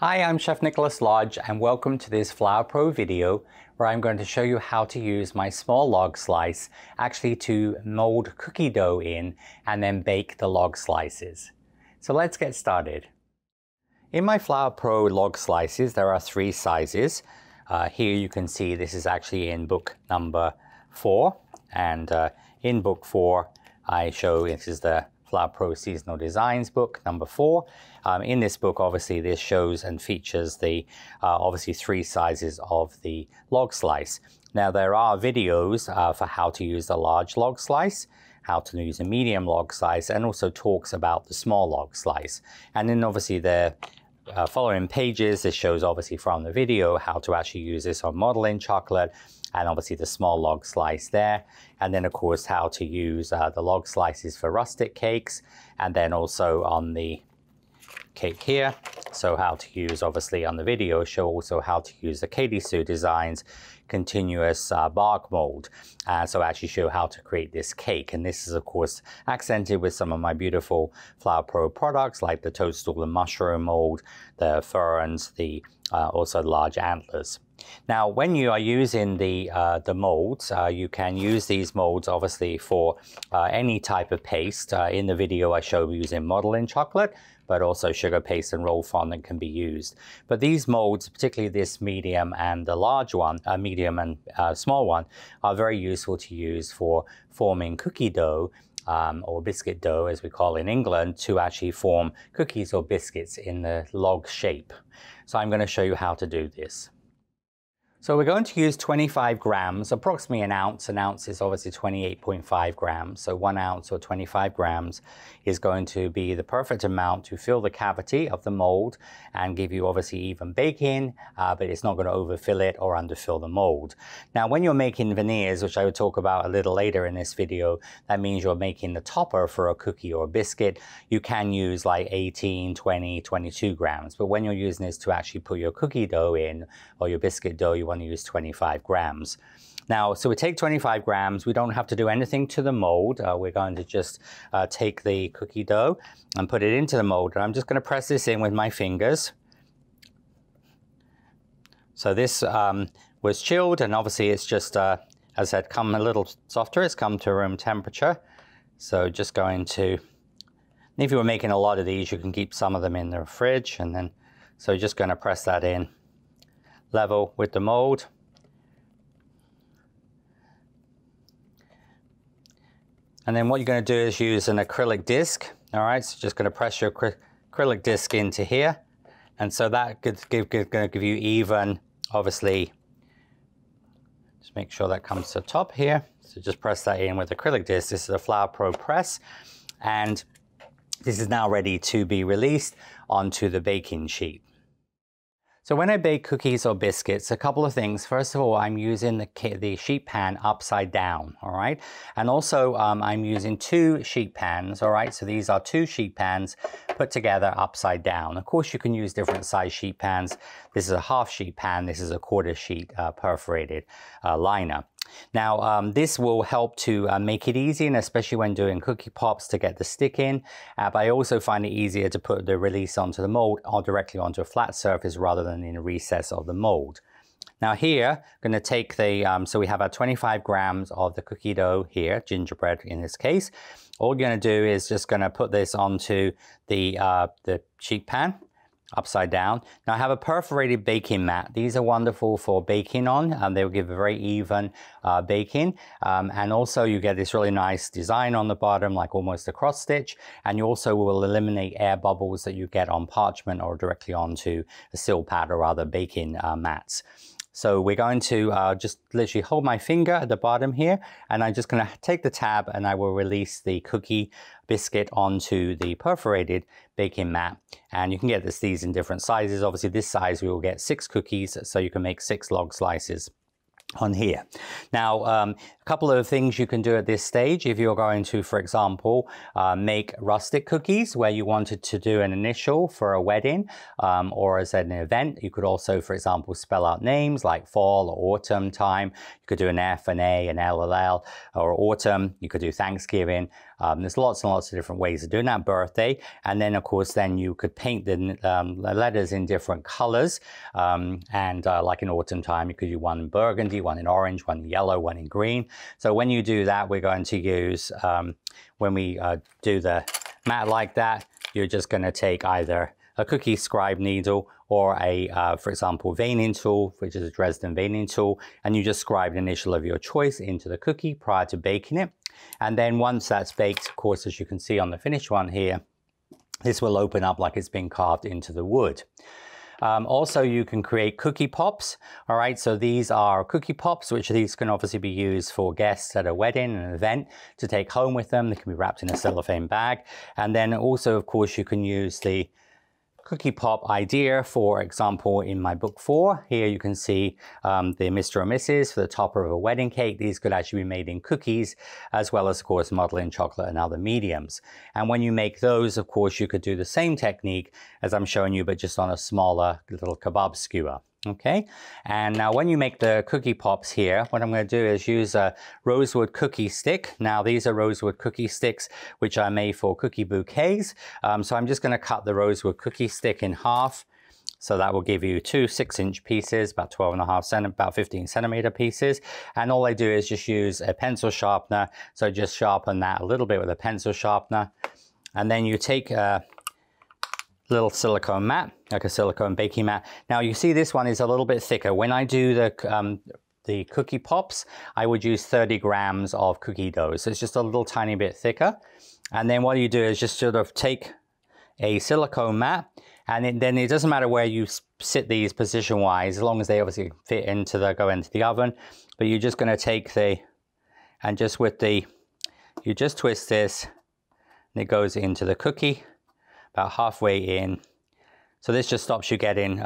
Hi, I'm Chef Nicholas Lodge and welcome to this Flour Pro video where I'm going to show you how to use my small log slice actually to mold cookie dough in and then bake the log slices. So let's get started. In my Flour Pro log slices there are three sizes. Here you can see this is actually in book number 4, and in book 4 I show this is the Flour Pro Seasonal Designs book number 4. In this book, obviously, this shows and features the obviously 3 sizes of the log slice. Now, there are videos for how to use the large log slice, how to use a medium log slice, and also talks about the small log slice. And then obviously the following pages, this shows obviously from the video how to actually use this on modeling chocolate, and obviously the small log slice there, and then of course how to use the log slices for rustic cakes, and then also on the cake here, so how to use, obviously on the video show also how to use the Katy Designs continuous bark mold, so actually show how to create this cake. And this is of course accented with some of my beautiful Flour Pro products like the toadstool and mushroom mold, the ferns, the also large antlers. Now, when you are using the molds, you can use these molds obviously for any type of paste. In the video I show using modeling chocolate, but also sugar paste and roll fondant can be used. But these molds, particularly this medium and the large one, medium and small one, are very useful to use for forming cookie dough or biscuit dough, as we call in England, to actually form cookies or biscuits in the log shape. So I'm going to show you how to do this. So we're going to use 25 grams, approximately an ounce. An ounce is obviously 28.5 grams. So 1 ounce or 25 grams is going to be the perfect amount to fill the cavity of the mold and give you obviously even baking, but it's not going to overfill it or underfill the mold. Now, when you're making veneers, which I will talk about a little later in this video, that means you're making the topper for a cookie or a biscuit. You can use like 18, 20, 22 grams. But when you're using this to actually put your cookie dough in or your biscuit dough, you want to use 25 grams. Now, so we take 25 grams. We don't have to do anything to the mold. We're going to just take the cookie dough and put it into the mold. And I'm just going to press this in with my fingers. So this was chilled, and obviously it's just, as I said, come a little softer. It's come to room temperature. So just going to, if you were making a lot of these, you can keep some of them in the fridge. And then, so just going to press that in level with the mold. And then what you're going to do is use an acrylic disc. All right, so just going to press your acrylic disc into here. And so that going to give you even, obviously, just make sure that comes to the top here. So just press that in with acrylic disc. This is a Flour Pro press. And this is now ready to be released onto the baking sheet. So when I bake cookies or biscuits, a couple of things. First of all, I'm using the sheet pan upside down, all right? And also I'm using 2 sheet pans, all right? So these are 2 sheet pans put together upside down. Of course, you can use different size sheet pans. This is a half sheet pan. This is a 1/4 sheet perforated liner. Now, this will help to make it easy, and especially when doing cookie pops, to get the stick in. But I also find it easier to put the release onto the mold or directly onto a flat surface rather than in a recess of the mold. Now here, I'm going to take the, so we have our 25 grams of the cookie dough here, gingerbread in this case. All you're going to do is just going to put this onto the sheet pan, upside down. Now I have a perforated baking mat. These are wonderful for baking on, and they will give a very even baking. And also you get this really nice design on the bottom, like almost a cross stitch. And you also will eliminate air bubbles that you get on parchment or directly onto a sill pad or other baking mats. So we're going to just literally hold my finger at the bottom here, and I'm just going to take the tab and I will release the cookie biscuit onto the perforated baking mat. And you can get these in different sizes. Obviously this size we will get 6 cookies, so you can make 6 log slices on here. Now, a couple of things you can do at this stage if you're going to, for example, make rustic cookies where you wanted to do an initial for a wedding or as an event. You could also, for example, spell out names like fall or autumn time. You could do an F, an A, an LLL, or autumn. You could do Thanksgiving. There's lots and lots of different ways of doing that. Birthday, and then of course then you could paint the letters in different colors, and like in autumn time you could do one in burgundy, one in orange, one in yellow, one in green. So when you do that, we're going to use, when we do the mat like that, you're just going to take either a cookie scribe needle or a, for example, veining tool, which is a Dresden veining tool, and you just scribe the initial of your choice into the cookie prior to baking it. And then once that's baked, of course, as you can see on the finished one here, this will open up like it's been carved into the wood. Also, you can create cookie pops. All right, so these are cookie pops, which these can obviously be used for guests at a wedding, an event, to take home with them. They can be wrapped in a cellophane bag. And then also, of course, you can use the cookie pop idea. For example, in my book 4, here you can see the Mr. or Mrs. for the topper of a wedding cake. These could actually be made in cookies, as well as, of course, modeling chocolate and other mediums. And when you make those, of course, you could do the same technique as I'm showing you, but just on a smaller little kebab skewer. Okay, and now when you make the cookie pops here, what I'm going to do is use a rosewood cookie stick. Now these are rosewood cookie sticks which are made for cookie bouquets. So I'm just going to cut the rosewood cookie stick in half. So that will give you two 6-inch pieces, about 12.5 about 15 centimeter pieces. And all I do is just use a pencil sharpener. So just sharpen that a little bit with a pencil sharpener. And then you take a little silicone mat, like a silicone baking mat. Now you see this one is a little bit thicker. When I do the cookie pops, I would use 30 grams of cookie dough. So it's just a little tiny bit thicker. And then what you do is just sort of take a silicone mat, and then it doesn't matter where you sit these position-wise, as long as they obviously fit into go into the oven. But you're just going to take and just with you just twist this, and it goes into the cookie about halfway in. So this just stops you getting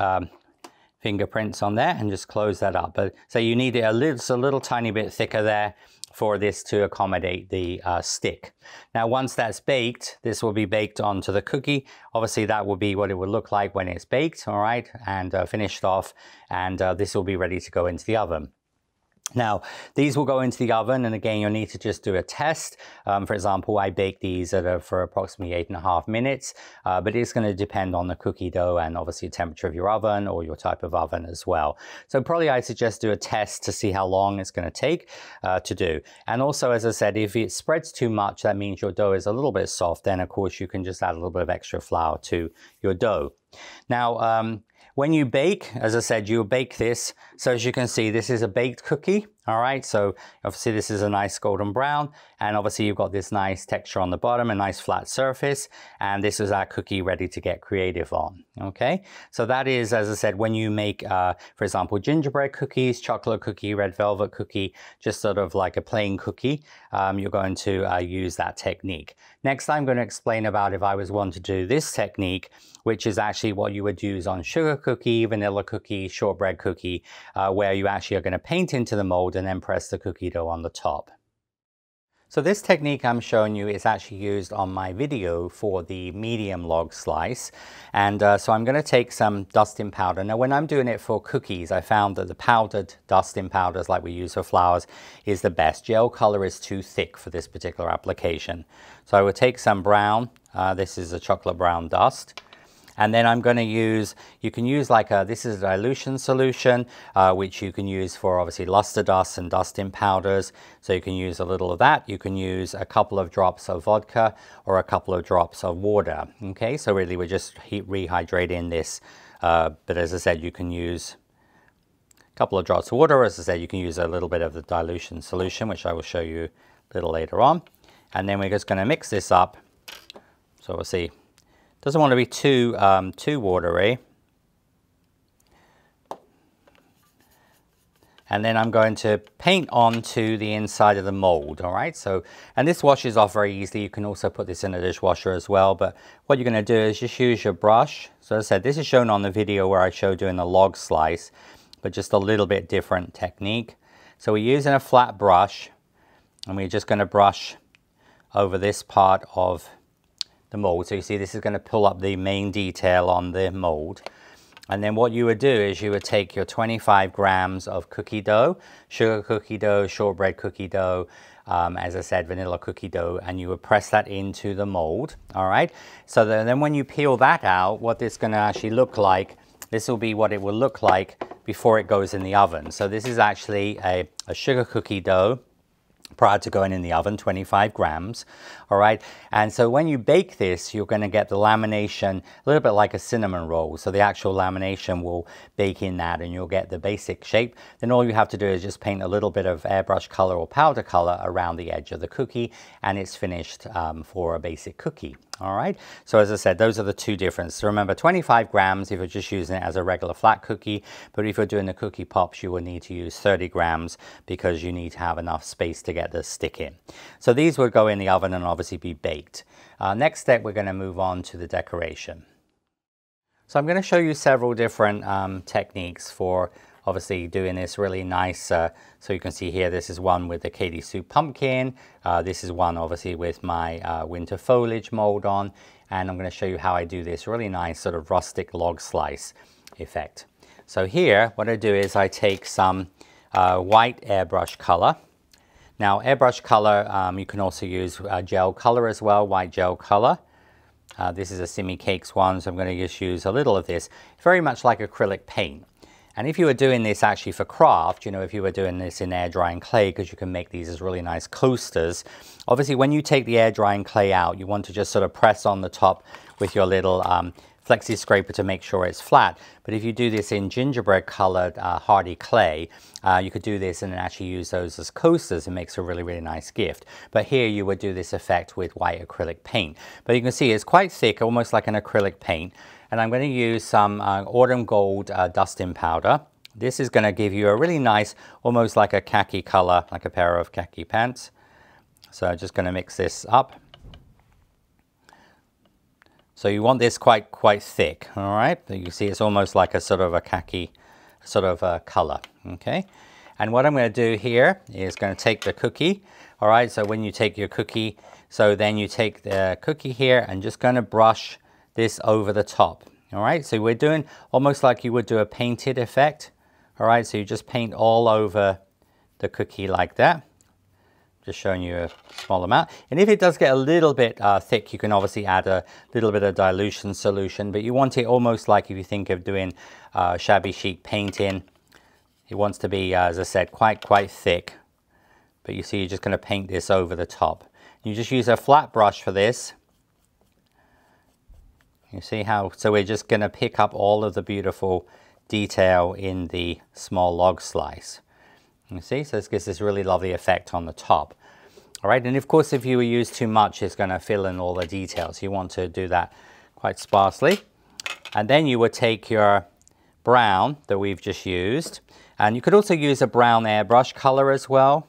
fingerprints on there, and just close that up. But so you need it a little tiny bit thicker there for this to accommodate the stick. Now once that's baked, this will be baked onto the cookie. Obviously that will be what it would look like when it's baked, all right, and finished off, and this will be ready to go into the oven. Now, these will go into the oven, and again, you'll need to just do a test. For example, I bake these for approximately 8.5 minutes, but it's going to depend on the cookie dough and obviously the temperature of your oven or your type of oven as well. So probably I suggest do a test to see how long it's going to take to do. And also, as I said, if it spreads too much, that means your dough is a little bit soft. Then, of course, you can just add a little bit of extra flour to your dough. Now, when you bake, as I said, you'll bake this. So as you can see, this is a baked cookie. All right, so obviously this is a nice golden brown, and obviously you've got this nice texture on the bottom, a nice flat surface, and this is our cookie ready to get creative on. Okay, so that is, as I said, when you make, for example, gingerbread cookies, chocolate cookie, red velvet cookie, just sort of like a plain cookie, you're going to use that technique. Next, I'm going to explain about if I was one to do this technique, which is actually what you would use on sugar cookie, vanilla cookie, shortbread cookie, where you actually are going to paint into the mold and then press the cookie dough on the top. So this technique I'm showing you is actually used on my video for the medium log slice. And so I'm going to take some dusting powder. Now when I'm doing it for cookies, I found that the powdered dusting powders like we use for flowers is the best. Gel color is too thick for this particular application. So I would take some brown, this is a chocolate brown dust. And then I'm going to use, you can use like this is a dilution solution, which you can use for obviously luster dust and dusting powders. So you can use a little of that. You can use a couple of drops of vodka or a couple of drops of water. Okay, so really we're just rehydrating this. But as I said, you can use a couple of drops of water. As I said, you can use a little bit of the dilution solution, which I will show you a little later on. And then we're just going to mix this up. So we'll see. Doesn't want to be too watery. And then I'm going to paint onto the inside of the mold, all right? So, and this washes off very easily. You can also put this in a dishwasher as well. But what you're going to do is just use your brush. So as I said, this is shown on the video where I showed doing the log slice, but just a little bit different technique. So we're using a flat brush, and we're just going to brush over this part of the mold. So you see this is going to pull up the main detail on the mold. And then what you would do is you would take your 25 grams of cookie dough, sugar cookie dough, shortbread cookie dough, as I said, vanilla cookie dough, and you would press that into the mold. All right, so then when you peel that out, what it's going to actually look like, this will be what it will look like before it goes in the oven. So this is actually a sugar cookie dough prior to going in the oven, 25 grams. All right, and so when you bake this, you're going to get the lamination a little bit like a cinnamon roll. So the actual lamination will bake in that, and you'll get the basic shape. Then all you have to do is just paint a little bit of airbrush color or powder color around the edge of the cookie, and it's finished for a basic cookie. All right, so as I said, those are the two differences. So remember, 25 grams if you're just using it as a regular flat cookie, but if you're doing the cookie pops, you will need to use 30 grams because you need to have enough space to get the stick in. So these would go in the oven and obviously be baked. Next step, we're going to move on to the decoration. So I'm going to show you several different techniques for obviously doing this really nice. So you can see here, this is one with the Katy soup pumpkin. This is one obviously with my winter foliage mold on. And I'm going to show you how I do this really nice sort of rustic log slice effect. So here, what I do is I take some white airbrush color. Now airbrush color, you can also use gel color as well, white gel color. This is a Simi Cakes one, so I'm going to just use a little of this. Very much like acrylic paint. And if you were doing this actually for craft, you know, if you were doing this in air drying clay, because you can make these as really nice coasters, obviously when you take the air drying clay out, you want to just sort of press on the top with your little flexi scraper to make sure it's flat. But if you do this in gingerbread colored hardy clay, you could do this and actually use those as coasters. It makes a really, really nice gift. But here you would do this effect with white acrylic paint. But you can see it's quite thick, almost like an acrylic paint. And I'm going to use some autumn gold dusting powder. This is going to give you a really nice, almost like a khaki color, like a pair of khaki pants. So I'm just going to mix this up. So you want this quite thick, all right? But you see it's almost like a sort of a khaki sort of color, okay? And what I'm going to do here is going to take the cookie, all right? So when you take your cookie, so then you take the cookie here and just going to brush this over the top, all right? So we're doing almost like you would do a painted effect, all right? So you just paint all over the cookie like that. Just showing you a small amount. And if it does get a little bit thick, you can obviously add a little bit of dilution solution, but you want it almost like if you think of doing shabby chic painting. It wants to be, as I said, quite thick. But you see, you're just going to paint this over the top. You just use a flat brush for this. You see how, so we're just going to pick up all of the beautiful detail in the small log slice. You see, so this gives this really lovely effect on the top. All right, and of course, if you use too much, it's going to fill in all the details. You want to do that quite sparsely. And then you would take your brown that we've just used, and you could also use a brown airbrush color as well.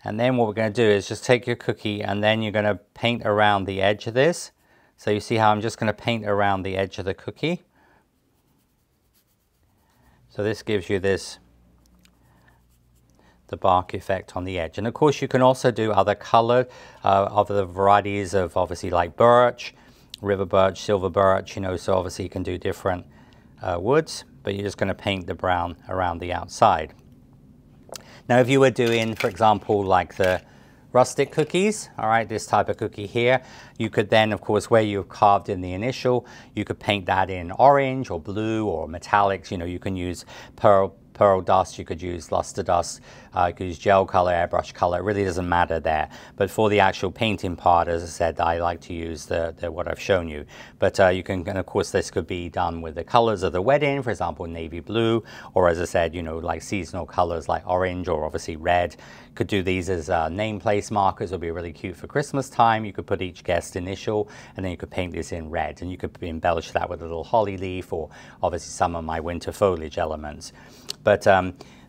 And then what we're going to do is just take your cookie and then you're going to paint around the edge of this. So you see how I'm just going to paint around the edge of the cookie. So this gives you this, the bark effect on the edge. And of course you can also do other color of the varieties of obviously like birch, river birch, silver birch, you know, so obviously you can do different woods, but you're just going to paint the brown around the outside. Now, if you were doing, for example, like the rustic cookies, all right, this type of cookie here, you could then, of course, where you've carved in the initial, you could paint that in orange or blue or metallics. You know, you can use pearl dust, you could use luster dust, you could use gel color, airbrush color. It really doesn't matter there. But for the actual painting part, as I said, I like to use the what I've shown you. But you can, and of course, this could be done with the colors of the wedding, for example, navy blue, or as I said, you know, like seasonal colors like orange or obviously red. Could do these as name place markers. Would be really cute for Christmas time. You could put each guest initial, and then you could paint this in red, and you could embellish that with a little holly leaf or obviously some of my winter foliage elements. But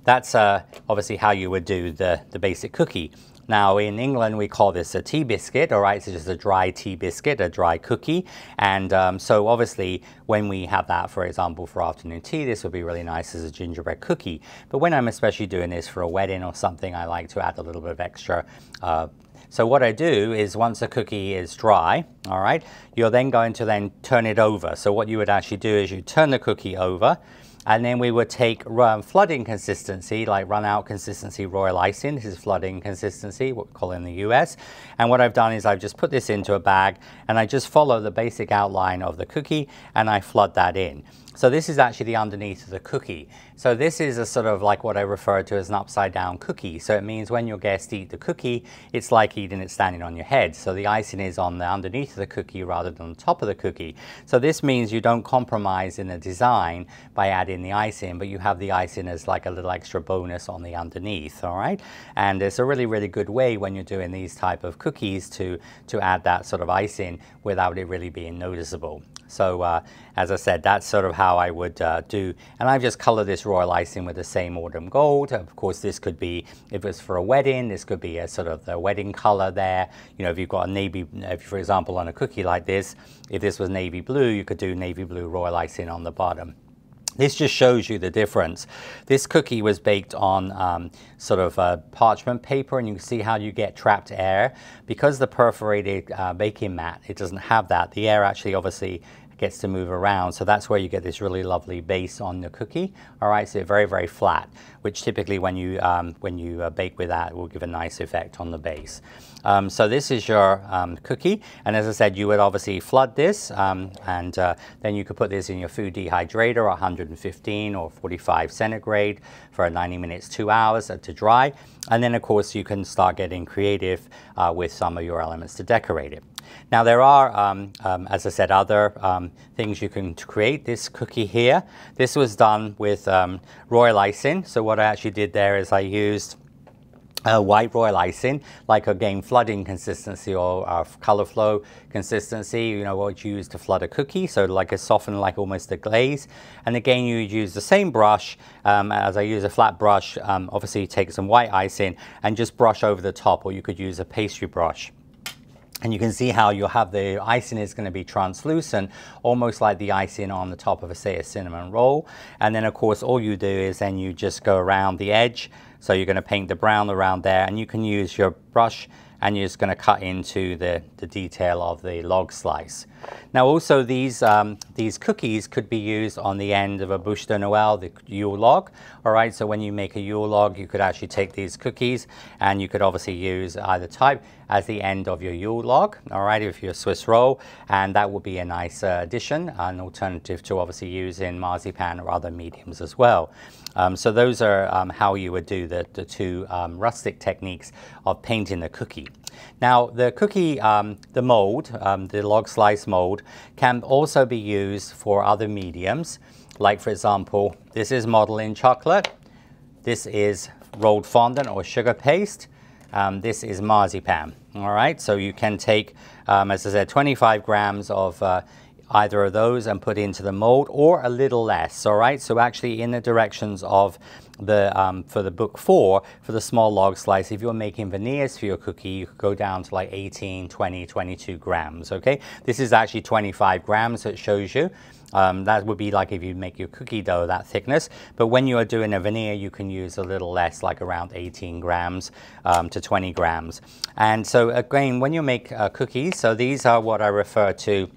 that's obviously how you would do the basic cookie. Now in England we call this a tea biscuit, all right, so just a dry tea biscuit, a dry cookie. And so obviously when we have that, for example, for afternoon tea, this would be really nice as a gingerbread cookie. But when I'm especially doing this for a wedding or something, I like to add a little bit of extra. So what I do is once a cookie is dry, all right, you're then going to then turn it over. So what you would actually do is you turn the cookie over, And then we would take flooding consistency, like run out consistency royal icing. This is flooding consistency, what we call in the US. And what I've done is I've just put this into a bag and I just follow the basic outline of the cookie and I flood that in. So this is actually the underneath of the cookie. So this is a sort of like what I refer to as an upside down cookie. So it means when your guests eat the cookie, it's like eating it standing on your head. So the icing is on the underneath of the cookie rather than on top of the cookie. So this means you don't compromise in the design by adding the icing, but you have the icing as like a little extra bonus on the underneath, all right? And it's a really, really good way when you're doing these type of cookies to add that sort of icing without it really being noticeable. So as I said, that's sort of how I would do. And I've just colored this royal icing with the same autumn gold. Of course, this could be, if it's for a wedding, this could be a sort of the wedding color there. You know, if you've got a navy, for example, on a cookie like this, if this was navy blue, you could do navy blue royal icing on the bottom. This just shows you the difference. This cookie was baked on sort of parchment paper, and you can see how you get trapped air. Because the perforated baking mat, it doesn't have that. The air actually obviously gets to move around, so that's where you get this really lovely base on the cookie. All right, so very, very flat, which typically when you bake with that will give a nice effect on the base. So this is your cookie, and as I said, you would obviously flood this, and then you could put this in your food dehydrator, 115 or 45 centigrade for 90 minutes, 2 hours to dry. And then of course you can start getting creative with some of your elements to decorate it. Now there are, as I said, other things you can create. This cookie here, this was done with royal icing. So what I actually did there is I used white royal icing, like again flooding consistency or color flow consistency, you know, what you use to flood a cookie, so like a soften, like almost a glaze. And again, you use the same brush, as I use a flat brush, obviously you take some white icing and just brush over the top, or you could use a pastry brush. And you can see how you'll have the icing is going to be translucent, almost like the icing on the top of a, say, a cinnamon roll. And then of course all you do is then you just go around the edge. So you're going to paint the brown around there, and you can use your brush and you're just going to cut into the detail of the log slice. Now also these cookies could be used on the end of a bûche de Noël, the Yule log. All right, so when you make a Yule log, you could actually take these cookies and you could obviously use either type as the end of your Yule log, all right, if you're a Swiss roll, and that would be a nice addition, an alternative to obviously using marzipan or other mediums as well. So those are how you would do the two rustic techniques of painting the cookie. Now the cookie, the mold, the log slice mold, can also be used for other mediums. Like for example, this is modeling chocolate, this is rolled fondant or sugar paste, this is marzipan. All right, so you can take, as I said, 25 grams of either of those and put into the mold, or a little less. All right, so actually in the directions of the for the book 4 for the small log slice, if you're making veneers for your cookie, you could go down to like 18, 20, 22 grams. Okay, this is actually 25 grams, so it shows you. That would be like if you make your cookie dough that thickness, but when you are doing a veneer, you can use a little less, like around 18 grams to 20 grams. And so again, when you make cookies, so these are what I refer to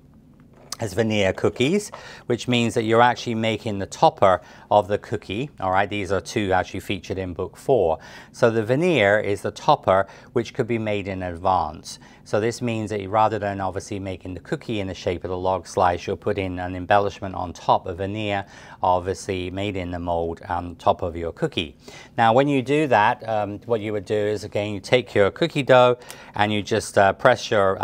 as veneer cookies, which means that you're actually making the topper of the cookie. All right, these are two actually featured in book 4. So the veneer is the topper, which could be made in advance. So this means that rather than obviously making the cookie in the shape of the log slice, you'll put in an embellishment on top, a veneer obviously made in the mold on top of your cookie. Now when you do that, what you would do is, again, you take your cookie dough and you just press your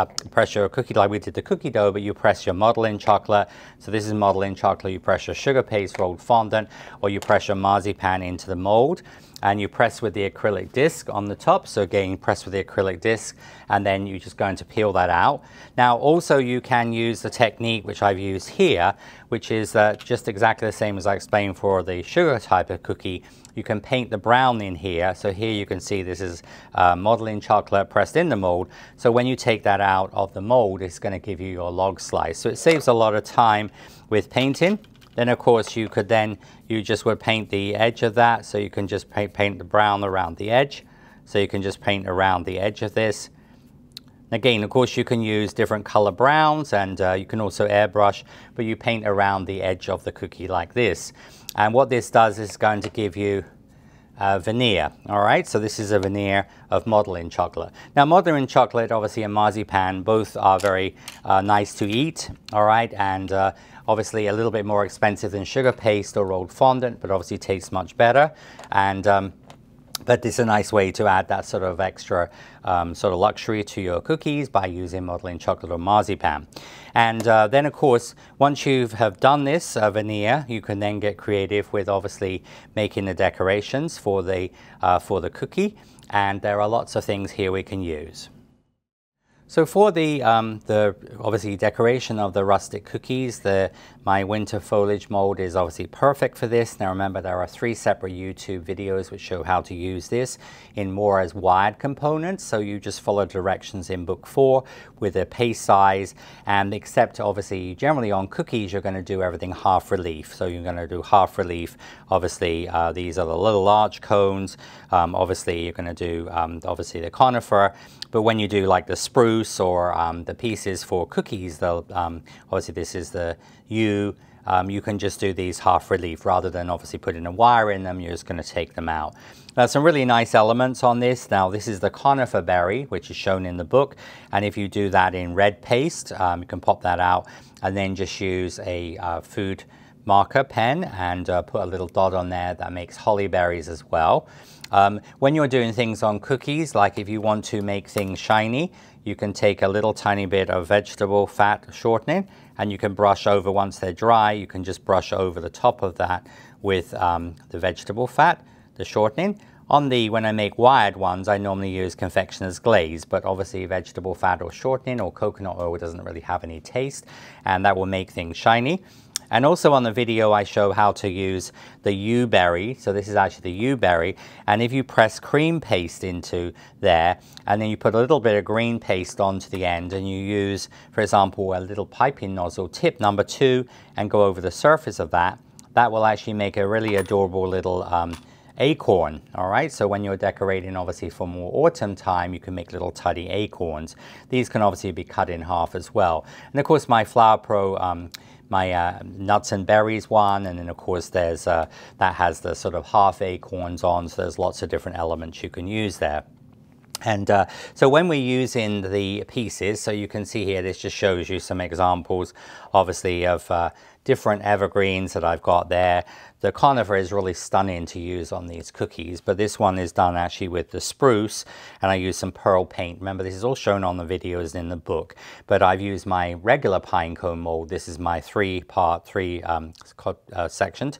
cookie, like we did the cookie dough, but you press your modeling chocolate. So this is modeling chocolate. You press your sugar paste rolled fondant, or you press your marzipan into the mold, and you press with the acrylic disc on the top. So again, you press with the acrylic disc, and then you're just going to peel that out. Now also you can use the technique which I've used here, which is just exactly the same as I explained for the sugar type of cookie. You can paint the brown in here. So here you can see this is modeling chocolate pressed in the mold. So when you take that out of the mold, it's going to give you your log slice. So it saves a lot of time with painting. Then of course you could you just would paint the edge of that. So you can just paint the brown around the edge. So you can just paint around the edge of this. Again, of course, you can use different color browns, and you can also airbrush, but you paint around the edge of the cookie like this. And what this does is going to give you veneer. All right, so this is a veneer of modeling chocolate. Now, modeling chocolate, obviously, and marzipan, both are very nice to eat. All right, and obviously a little bit more expensive than sugar paste or rolled fondant, but obviously tastes much better. And but it's a nice way to add that sort of extra sort of luxury to your cookies by using modeling chocolate or marzipan. And then, of course, once you have done this veneer, you can then get creative with obviously making the decorations for the cookie. And there are lots of things here we can use. So for the obviously decoration of the rustic cookies, my winter foliage mold is obviously perfect for this. Now remember, there are 3 separate YouTube videos which show how to use this in more as wired components. So you just follow directions in book 4 with a paste size, and except obviously generally on cookies you're going to do everything half relief. So you're going to do half relief. Obviously these are the little large cones. Obviously you're going to do obviously the conifer. But when you do like the spruce or the pieces for cookies, they'll obviously this is the U. You can just do these half relief rather than obviously putting a wire in them. You're just going to take them out. Some really nice elements on this. Now this is the conifer berry, which is shown in the book. And if you do that in red paste, you can pop that out and then just use a food marker pen and put a little dot on there that makes holly berries as well. When you're doing things on cookies, like if you want to make things shiny, you can take a little tiny bit of vegetable fat shortening and you can brush over once they're dry. You can just brush over the top of that with the vegetable fat, the shortening. When I make wired ones, I normally use confectioner's glaze, but obviously vegetable fat or shortening or coconut oil doesn't really have any taste, and that will make things shiny. And also on the video, I show how to use the yew berry. So this is actually the yew berry. And if you press cream paste into there, and then you put a little bit of green paste onto the end, and you use, for example, a little piping nozzle, tip number 2, and go over the surface of that, that will actually make a really adorable little acorn. All right, so when you're decorating obviously for more autumn time, you can make little tiny acorns. These can obviously be cut in half as well. And of course my Flower Pro my nuts and berries one, and then of course there's that has the sort of half acorns on, so there's lots of different elements you can use there. And so when we're using the pieces, so you can see here, this just shows you some examples obviously of different evergreens that I've got there. The conifer is really stunning to use on these cookies, but this one is done actually with the spruce, and I use some pearl paint. Remember, this is all shown on the videos in the book, but I've used my regular pine cone mold. This is my 3-part, 3-sectioned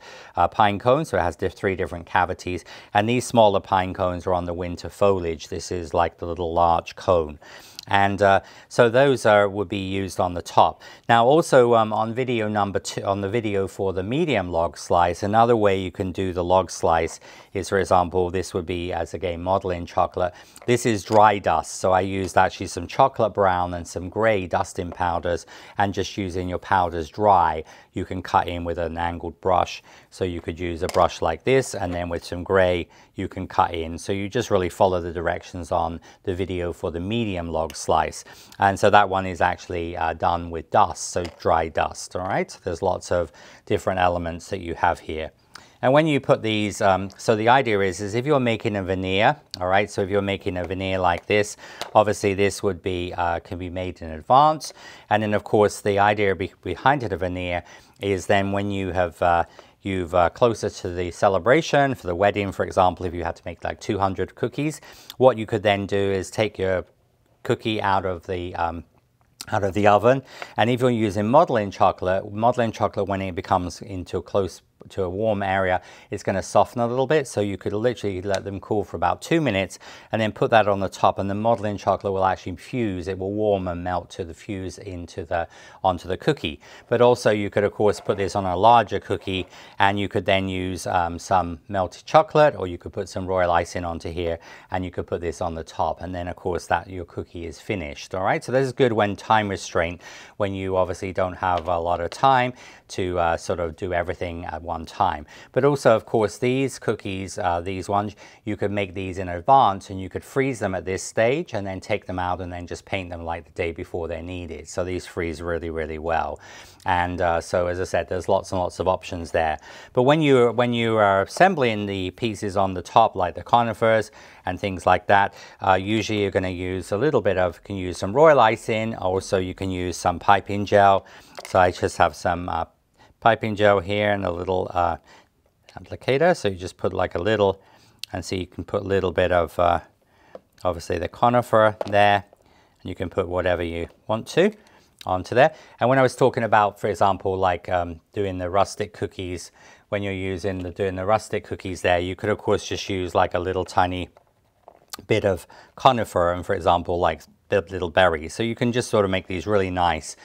pine cone, so it has 3 different cavities, and these smaller pine cones are on the winter foliage. This is like the little large cone. And so those would be used on the top. Now also on video number 2, on the video for the medium log slice, another way you can do the log slice is, for example, this would be, as again, modeling chocolate. This is dry dust, so I used actually some chocolate brown and some gray dusting powders, and just using your powders dry, you can cut in with an angled brush. So you could use a brush like this, and then with some gray you can cut in. So you just really follow the directions on the video for the medium log slice. And so that one is actually done with dust, so dry dust. All right, so there's lots of different elements that you have here. And when you put these, so the idea is if you're making a veneer, all right, so if you're making a veneer like this, obviously this would be, can be made in advance. And then of course the idea behind it, a veneer, is then when you have, you've closer to the celebration, for the wedding, for example, if you had to make like 200 cookies, what you could then do is take your cookie out of the oven, and if you're using modeling chocolate, when it becomes into a warm area, it's going to soften a little bit, so you could literally let them cool for about 2 minutes and then put that on the top, and the modeling chocolate will actually fuse. It will warm and melt to the fuse onto the cookie. But also you could of course put this on a larger cookie, and you could then use some melted chocolate, or you could put some royal icing onto here, and you could put this on the top, and then of course that your cookie is finished. All right, so this is good when time restraint, when you obviously don't have a lot of time to sort of do everything at one time. But also, of course, these cookies, these ones, you could make these in advance and you could freeze them at this stage and then take them out and then just paint them like the day before they're needed. So these freeze really, really well. And so, as I said, there's lots and lots of options there. But when you are assembling the pieces on the top, like the conifers and things like that, usually you're going to use a little bit of, you can use some royal icing. Also, you can use some piping gel. So I just have some piping gel here and a little applicator. So you just put like a little, and so you can put a little bit of obviously the conifer there, and you can put whatever you want to onto there. And when I was talking about, for example, like doing the rustic cookies, when you're doing the rustic cookies there, you could of course just use like a little tiny bit of conifer and, for example, like little berries. So you can just sort of make these really nice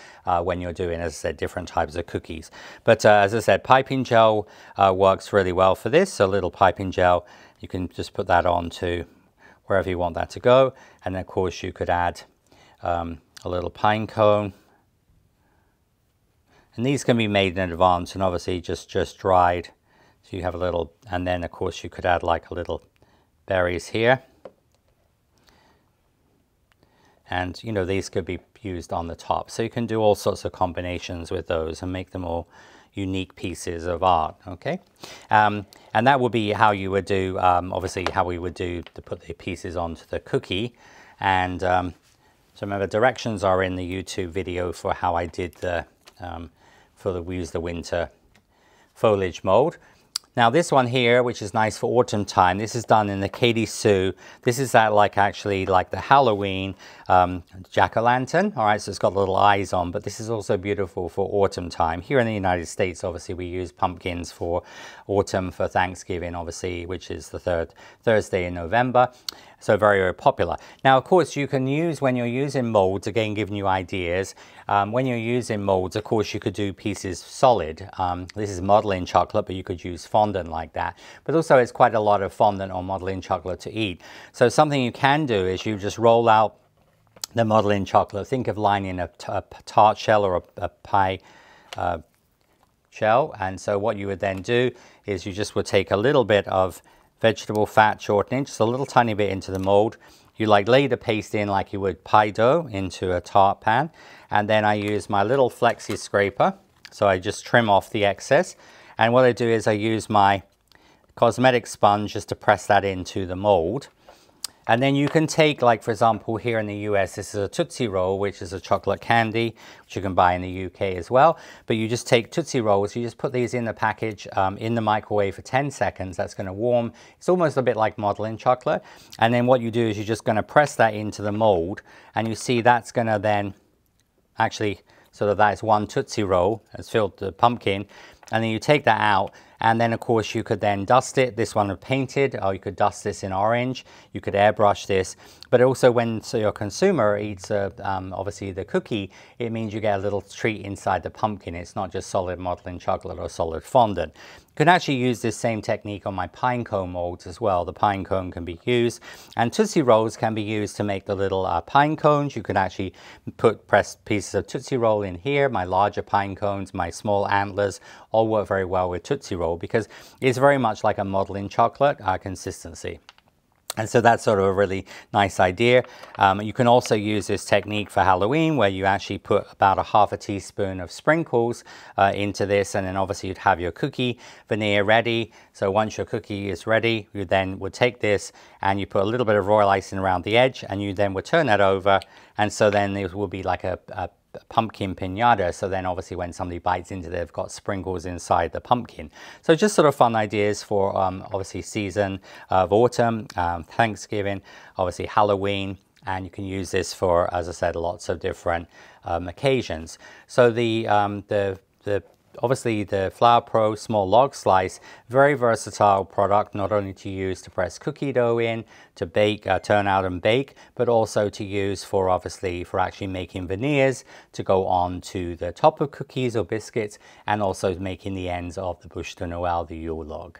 when you're doing, as I said, different types of cookies. But as I said, piping gel works really well for this. So a little piping gel, you can just put that on to wherever you want that to go. And of course you could add a little pine cone. And these can be made in advance and obviously just dried. So you have a little, and then of course you could add like a little berries here. And you know, these could be used on the top. So you can do all sorts of combinations with those and make them all unique pieces of art, okay? And that would be how you would do, obviously how we would do to put the pieces onto the cookie. And so remember, directions are in the YouTube video for how I did the, we use the winter foliage mold. Now this one here, which is nice for autumn time, this is done in the Katy Sue. This is that like actually like the Halloween jack-o'-lantern. All right, so it's got little eyes on, but this is also beautiful for autumn time. Here in the United States, obviously we use pumpkins for autumn, for Thanksgiving, obviously, which is the third Thursday in November. So very, very popular. Now, of course, you can use, when you're using molds, again, giving you ideas, when you're using molds, of course, you could do pieces solid. This is modeling chocolate, but you could use fondant like that. But also, it's quite a lot of fondant or modeling chocolate to eat. So something you can do is you just roll out the modeling chocolate. Think of lining a tart shell or a pie shell. And so what you would then do is you just would take a little bit of vegetable fat shortening, just a little tiny bit into the mold. You like lay the paste in like you would pie dough into a tart pan. And then I use my little flexi scraper. So I just trim off the excess. And what I do is I use my cosmetic sponge just to press that into the mold. And then you can take, like, for example, here in the US, this is a Tootsie Roll, which is a chocolate candy, which you can buy in the UK as well. But you just take Tootsie Rolls, you just put these in the package, in the microwave for 10 seconds. That's going to warm. It's almost a bit like modeling chocolate. And then what you do is you're just going to press that into the mold. And you see that's going to then actually, so that is one Tootsie Roll. It's filled the pumpkin. And then you take that out. And then, of course, you could then dust it. This one is painted, or you could dust this in orange. You could airbrush this. But also, when your consumer eats, obviously, the cookie, it means you get a little treat inside the pumpkin. It's not just solid modeling chocolate or solid fondant. You can actually use this same technique on my pine cone molds as well. The pine cone can be used. And Tootsie Rolls can be used to make the little pine cones. You could actually press pieces of Tootsie Roll in here. My larger pine cones, my small antlers, all work very well with Tootsie Roll, because it's very much like a modeling chocolate consistency. And so that's sort of a really nice idea. You can also use this technique for Halloween, where you actually put about a ½ teaspoon of sprinkles into this, and then obviously you'd have your cookie veneer ready. So once your cookie is ready, you then would take this and you put a little bit of royal icing around the edge, and you then would turn that over, and so then it will be like a pumpkin piñata. So then obviously when somebody bites into it, they've got sprinkles inside the pumpkin. So just sort of fun ideas for obviously season of autumn, Thanksgiving, obviously Halloween, and you can use this for, as I said, lots of different occasions. So obviously the Flour Pro Small Log Slice, very versatile product, not only to use to press cookie dough in, to bake, turn out and bake, but also to use for, obviously, for actually making veneers to go on to the top of cookies or biscuits, and also making the ends of the bûche de Noël, the Yule log.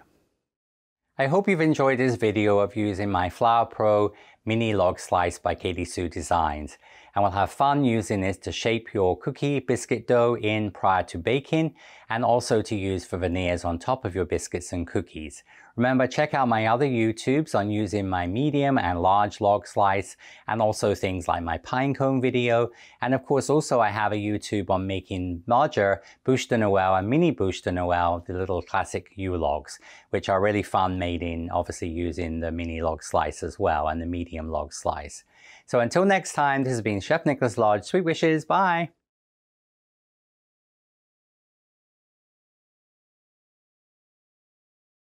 I hope you've enjoyed this video of using my Flour Pro Mini Log Slice by Katy Designs. And we'll have fun using this to shape your cookie biscuit dough in prior to baking, and also to use for veneers on top of your biscuits and cookies. Remember, check out my other YouTubes on using my medium and large log slice, and also things like my pine cone video. And of course, also I have a YouTube on making larger bûche de Noël and mini bûche de Noël, the little classic U-logs, which are really fun, made in obviously using the mini log slice as well and the medium log slice. So until next time, this has been Chef Nicholas Lodge. Sweet wishes. Bye.